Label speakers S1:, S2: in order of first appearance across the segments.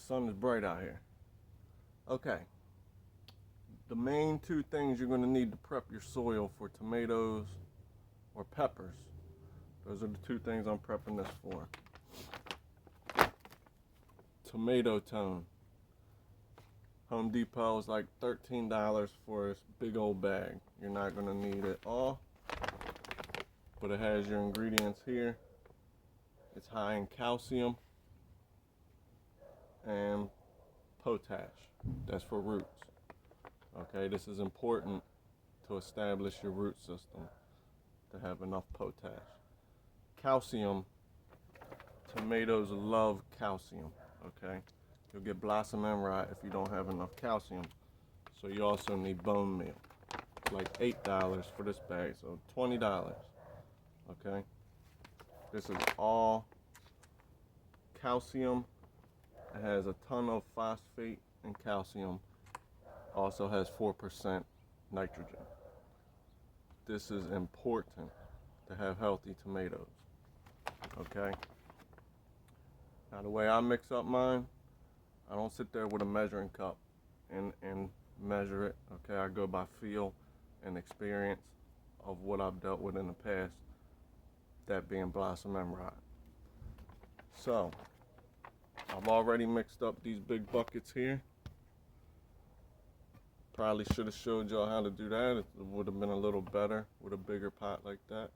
S1: sun is bright out here. Okay, the main two things you're going to need to prep your soil for tomatoes or peppers. Those are the two things I'm prepping this for. Tomato tone. Home Depot is like $13 for this big old bag. You're not going to need it all, but it has your ingredients here. It's high in calcium and potash. That's for roots. Okay, this is important to establish your root system, to have enough potash. Calcium, tomatoes love calcium, okay? You'll get blossom end rot if you don't have enough calcium. So you also need bone meal. It's like $8 for this bag, so $20, okay? This is all calcium. It has a ton of phosphate and calcium. Also has 4% nitrogen. This is important to have healthy tomatoes, okay? Now the way I mix up mine, I don't sit there with a measuring cup and measure it, okay? I go by feel and experience of what I've dealt with in the past, that being blossom end rot. So, I've already mixed up these big buckets here. Probably should have showed y'all how to do that. It would have been a little better with a bigger pot like that.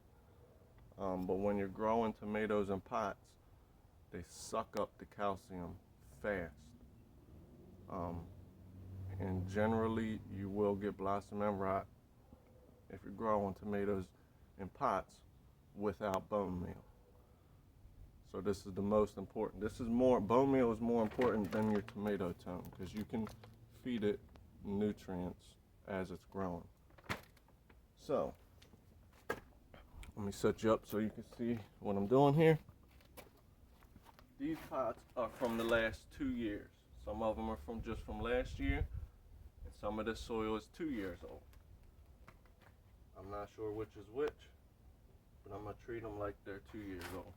S1: But when you're growing tomatoes in pots, they suck up the calcium fast. And generally, you will get blossom end rot if you're growing tomatoes in pots without bone meal. So this is the most important. Bone meal is more important than your tomato tone, because you can feed it nutrients as it's growing. So let me set you up so you can see what I'm doing here. These pots are from the last 2 years. Some of them are from last year, and some of this soil is 2 years old. I'm not sure which is which, but I'm gonna treat them like they're 2 years old.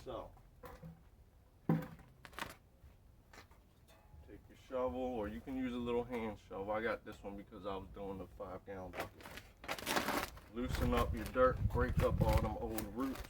S1: So shovel, or you can use a little hand shovel. I got this one because I was doing the 5-gallon bucket. Loosen up your dirt, break up all them old roots.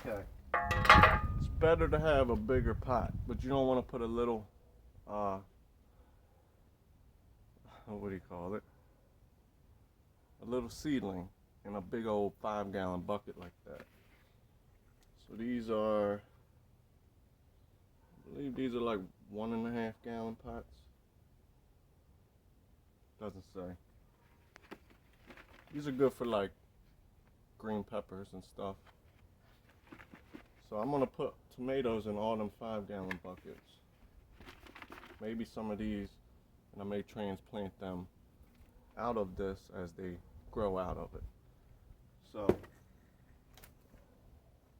S1: Okay. It's better to have a bigger pot, but you don't want to put a little, what do you call it? A little seedling in a big old 5-gallon bucket like that. So these are, I believe these are like 1.5 gallon pots. Doesn't say. These are good for like green peppers and stuff. So I'm gonna put tomatoes in all them 5-gallon buckets. Maybe some of these, and I may transplant them out of this as they grow out of it. So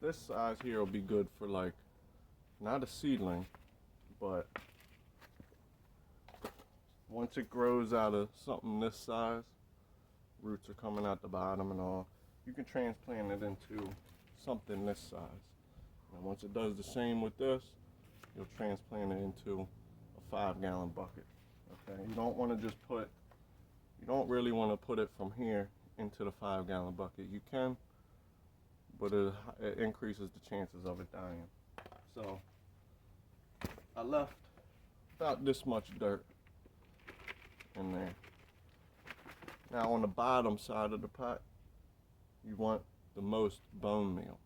S1: this size here will be good for like, not a seedling, but once it grows out of something this size, roots are coming out the bottom and all, you can transplant it into something this size. And once it does the same with this, you'll transplant it into a 5-gallon bucket. Okay, you don't want to just put, you don't really want to put it from here into the 5-gallon bucket. You can, but it increases the chances of it dying. So I left about this much dirt in there. Now on the bottom side of the pot, you want the most bone meal,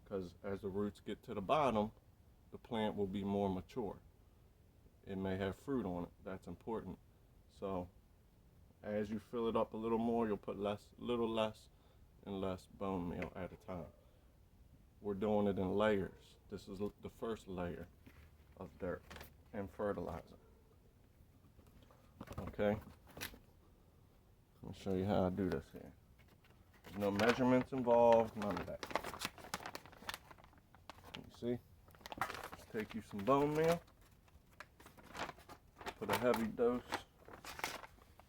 S1: because as the roots get to the bottom, the plant will be more mature. It may have fruit on it. That's important. So as you fill it up a little more, you'll put little less and less bone meal at a time. We're doing it in layers. This is the first layer of dirt and fertilizer. Okay, let me show you how I do this here. There's no measurements involved, none of that. You see? Just take you some bone meal, put a heavy dose.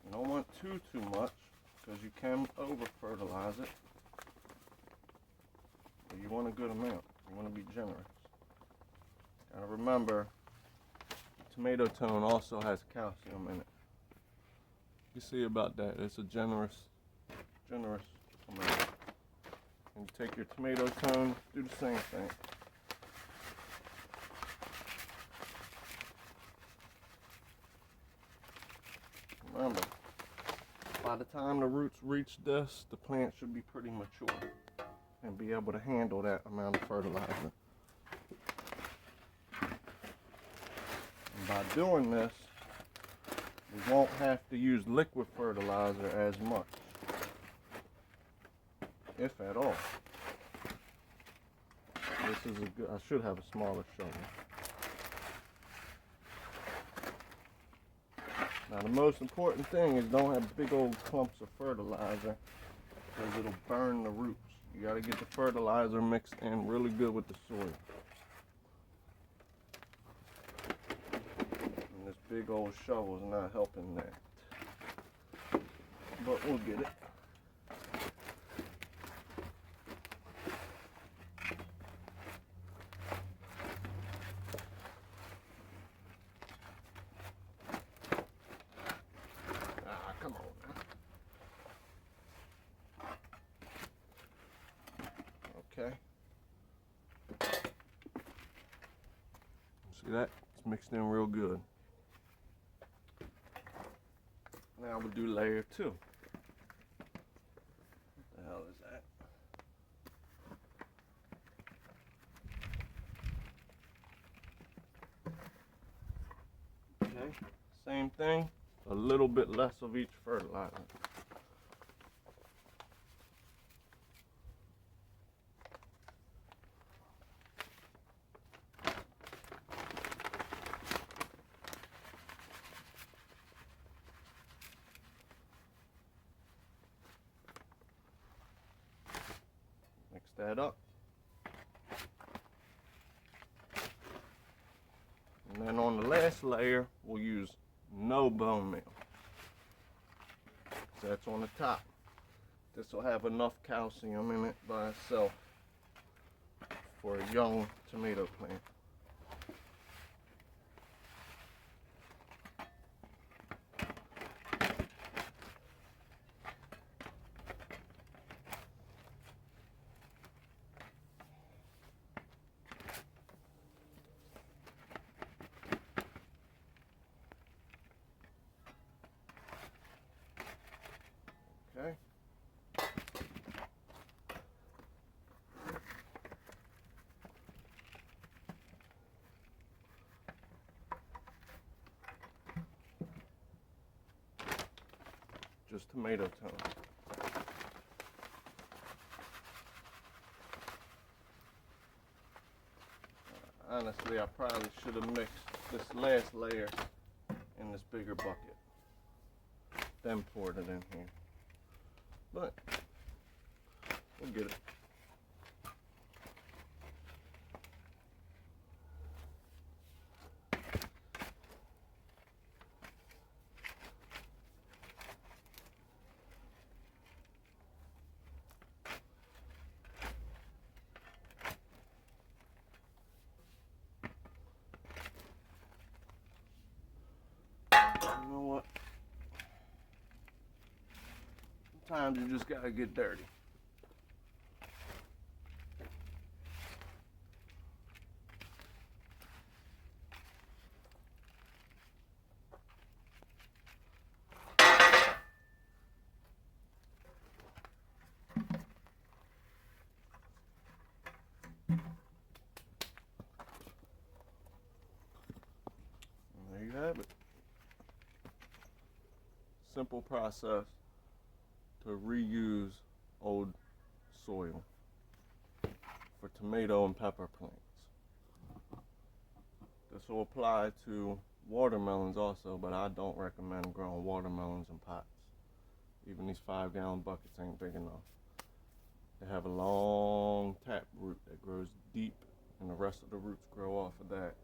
S1: You don't want too much, because you can over fertilize it. But you want a good amount. You want to be generous. Gotta remember, tomato tone also has calcium in it. You see about that. It's a generous amount. And you take your tomato tone, do the same thing. Remember, by the time the roots reach this, the plant should be pretty mature and be able to handle that amount of fertilizer. And by doing this, we won't have to use liquid fertilizer as much, if at all. This is a good, I should have a smaller shovel. Now the most important thing is don't have big old clumps of fertilizer, because it'll burn the roots. You got to get the fertilizer mixed in really good with the soil. And this big old shovel is not helping that. But we'll get it. Come on now. Okay. See that? It's mixed in real good. Now we'll do layer 2. What the hell is that? Okay. Same thing. A little bit less of each fertilizer. Mix that up. And then on the last layer, we'll use no bone meal. So that's on the top. This will have enough calcium in it by itself for a young tomato plant. Okay. Just tomato tone. Honestly, I probably should have mixed this last layer in this bigger bucket, then poured it in here. But we'll get it. sometimes you just gotta get dirty. And there you have it. Simple process to reuse old soil for tomato and pepper plants. This will apply to watermelons also, but I don't recommend growing watermelons in pots. Even these 5-gallon buckets ain't big enough. They have a long tap root that grows deep, and the rest of the roots grow off of that.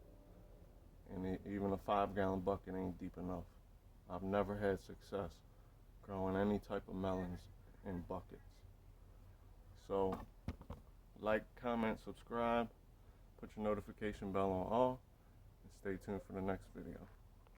S1: And even a 5-gallon bucket ain't deep enough. I've never had success growing any type of melons in buckets. So, like, comment, subscribe, put your notification bell on all, and stay tuned for the next video.